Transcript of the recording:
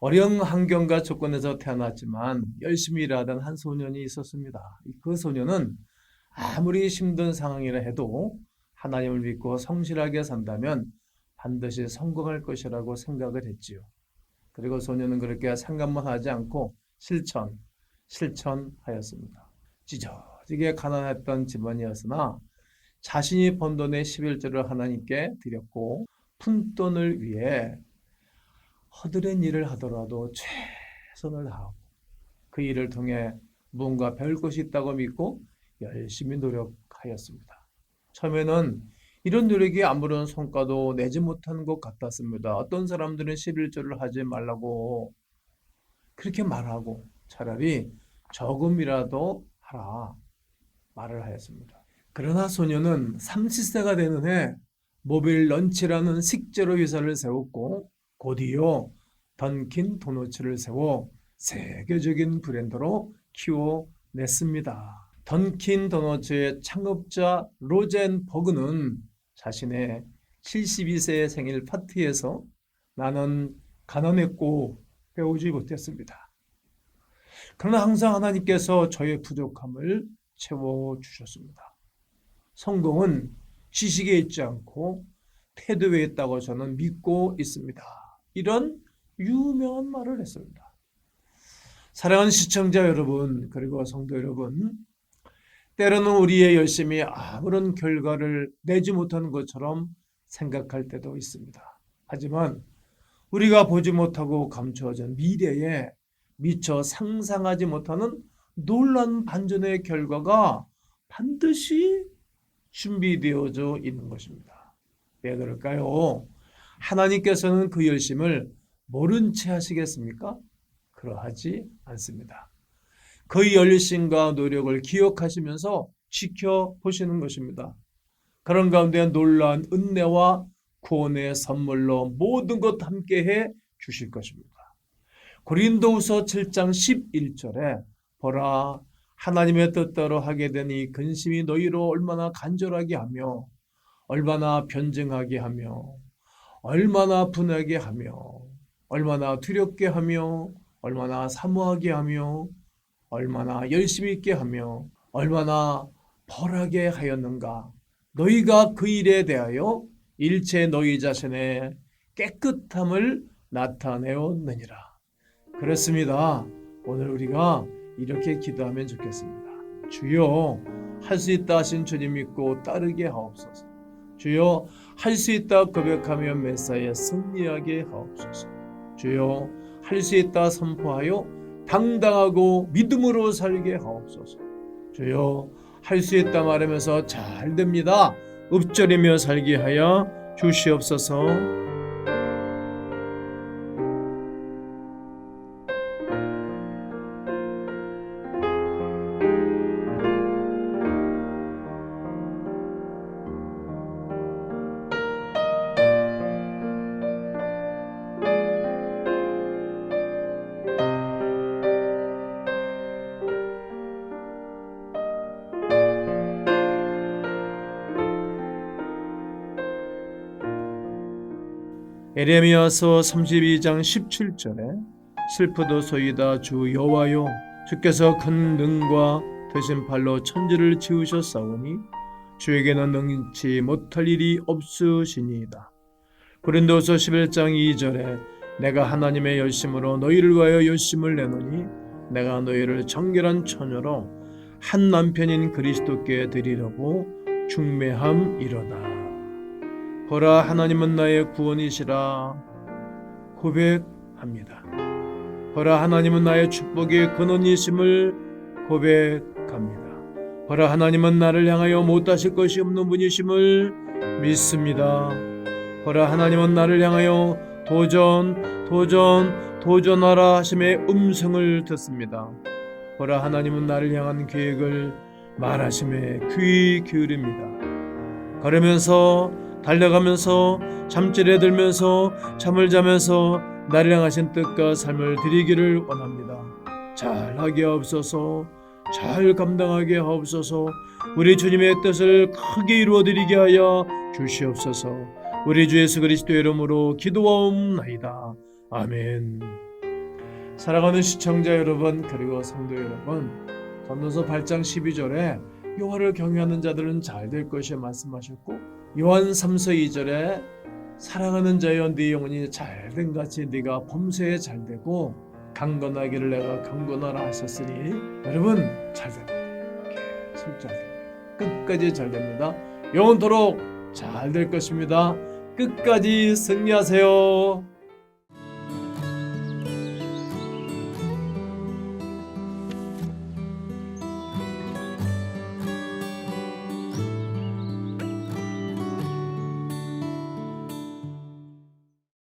어려운 환경과 조건에서 태어났지만 열심히 일하던 한 소년이 있었습니다. 그 소년은 아무리 힘든 상황이라 해도 하나님을 믿고 성실하게 산다면 반드시 성공할 것이라고 생각을 했지요. 그리고 소년은 그렇게 생각만 하지 않고 실천하였습니다. 찢어지게 가난했던 집안이었으나 자신이 번 돈의 11조를 하나님께 드렸고 푼돈을 위해 허드렛 일을 하더라도 최선을 다하고 그 일을 통해 무언가 배울 것이 있다고 믿고 열심히 노력하였습니다. 처음에는 이런 노력이 아무런 성과도 내지 못한 것 같았습니다. 어떤 사람들은 11조를 하지 말라고 그렇게 말하고 차라리 조금이라도 하라 말을 하였습니다. 그러나 소녀는 30세가 되는 해 모빌 런치라는 식재료 회사를 세웠고 곧이어 던킨 도너츠를 세워 세계적인 브랜드로 키워냈습니다. 던킨 도너츠의 창업자 로젠버그는 자신의 72세 생일 파티에서 나는 가난했고 배우지 못했습니다. 그러나 항상 하나님께서 저의 부족함을 채워주셨습니다. 성공은 지식에 있지 않고 태도에 있다고 저는 믿고 있습니다. 이런 유명한 말을 했습니다. 사랑하는 시청자 여러분, 그리고 성도 여러분, 때로는 우리의 열심이 아무런 결과를 내지 못하는 것처럼 생각할 때도 있습니다. 하지만 우리가 보지 못하고 감추어진 미래에 미처 상상하지 못하는 놀라운 반전의 결과가 반드시 준비되어져 있는 것입니다. 왜 그럴까요? 하나님께서는 그 열심을 모른 채 하시겠습니까? 그러하지 않습니다. 그 열심과 노력을 기억하시면서 지켜보시는 것입니다. 그런 가운데 놀라운 은혜와 구원의 선물로 모든 것 함께해 주실 것입니다. 고린도후서 7장 11절에 보라 하나님의 뜻대로 하게 되니 근심이 너희로 얼마나 간절하게 하며 얼마나 변증하게 하며 얼마나 분하게 하며 얼마나 두렵게 하며 얼마나 사모하게 하며 얼마나 열심히 있게 하며 얼마나 벌하게 하였는가. 너희가 그 일에 대하여 일체 너희 자신의 깨끗함을 나타내었느니라. 그렇습니다. 오늘 우리가 이렇게 기도하면 좋겠습니다. 주여 할 수 있다 하신 주님 믿고 따르게 하옵소서. 주여 할 수 있다 고백하며 메사에 승리하게 하옵소서. 주여 할 수 있다 선포하여 당당하고 믿음으로 살게 하옵소서. 주여 할 수 있다 말하면서 잘 됩니다. 읊조리며 살게 하여 주시옵소서. 에레미야서 32장 17절에 슬프도소이다 주 여호와여 주께서 큰 능과 드신 팔로 천지를 지으셨사오니 주에게는 능치 못할 일이 없으시니이다. 고린도서 11장 2절에 내가 하나님의 열심으로 너희를 위하여 열심을 내노니 내가 너희를 정결한 처녀로 한 남편인 그리스도께 드리려고 중매함이로다. 보라 하나님은 나의 구원이시라 고백합니다. 보라 하나님은 나의 축복의 근원이심을 고백합니다. 보라 하나님은 나를 향하여 못하실 것이 없는 분이심을 믿습니다. 보라 하나님은 나를 향하여 도전하라 하심의 음성을 듣습니다. 보라 하나님은 나를 향한 계획을 말하심에 귀 기울입니다. 걸으면서 달려가면서 잠자리에 들면서 잠을 자면서 나를 향하신 뜻과 삶을 드리기를 원합니다. 잘하게 하옵소서. 잘 감당하게 하옵소서. 우리 주님의 뜻을 크게 이루어드리게 하여 주시옵소서. 우리 주 예수 그리스도의 이름으로 기도하옵나이다. 아멘. 사랑하는 시청자 여러분, 그리고 성도 여러분, 전도서 8장 12절에 여호와를 경외하는 자들은 잘 될 것이라 말씀하셨고, 요한 3서 2절에 사랑하는 자여 네 영혼이 잘된 같이 네가 범사에 잘되고 강건하기를 내가 강건하라 하셨으니, 여러분 잘됩니다. 계속 잘됩니다. 끝까지 잘됩니다. 영원토록 잘 될 것입니다. 끝까지 승리하세요.